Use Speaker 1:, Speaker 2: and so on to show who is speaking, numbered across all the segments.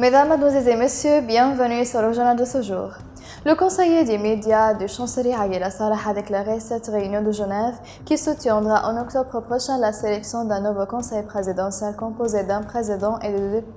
Speaker 1: Mesdames, Mademoiselles et Messieurs, bienvenue sur le journal de ce jour. Le conseiller des médias du chancelier Aguila Salah a déclaré cette réunion de Genève qui se tiendra en octobre prochain la sélection d'un nouveau conseil présidentiel composé d'un président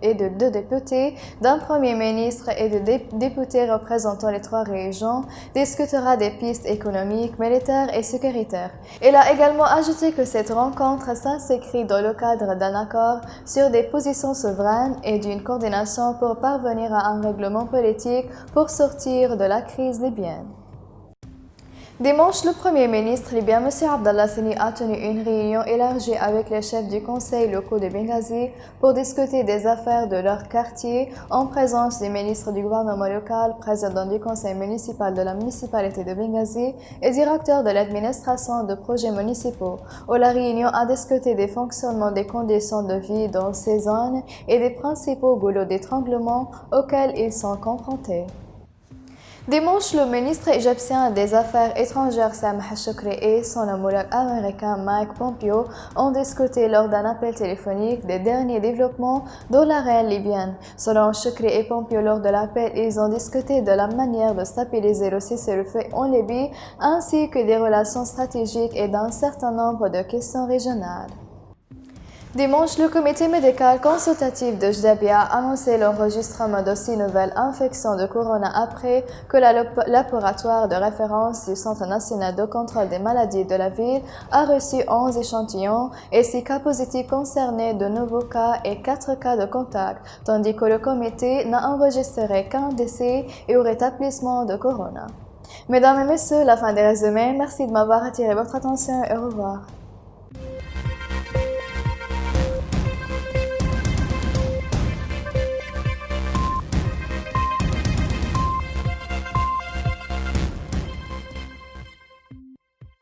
Speaker 1: et de deux députés, d'un premier ministre et de députés représentant les trois régions, discutera des pistes économiques, militaires et sécuritaires. Il a également ajouté que cette rencontre s'inscrit dans le cadre d'un accord sur des positions souveraines et d'une coordination pour parvenir à un règlement politique pour sortir de la crise libyenne. Dimanche, le Premier ministre libyen M. Abdallah Thani a tenu une réunion élargie avec les chefs du conseil locaux de Benghazi pour discuter des affaires de leur quartier en présence des ministres du gouvernement local, président du conseil municipal de la municipalité de Benghazi et directeur de l'administration de projets municipaux, où la réunion a discuté des fonctionnements des conditions de vie dans ces zones et des principaux goulots d'étranglement auxquels ils sont confrontés. Dimanche, le ministre égyptien des Affaires étrangères Sameh Shoukry et son homologue américain Mike Pompeo ont discuté lors d'un appel téléphonique des derniers développements dans l'arène libyenne. Selon Shoukry et Pompeo, lors de l'appel, ils ont discuté de la manière de stabiliser le cessez-le-feu en Libye ainsi que des relations stratégiques et d'un certain nombre de questions régionales. Dimanche, le comité médical consultatif de Jdabia a annoncé l'enregistrement de 6 nouvelles infections de corona après que le laboratoire de référence du Centre national de contrôle des maladies de la ville a reçu 11 échantillons et 6 cas positifs concernés de nouveaux cas et 4 cas de contact, tandis que le comité n'a enregistré qu'un décès et au rétablissement de corona. Mesdames et messieurs, la fin des résumés. Merci de m'avoir attiré votre attention et au revoir.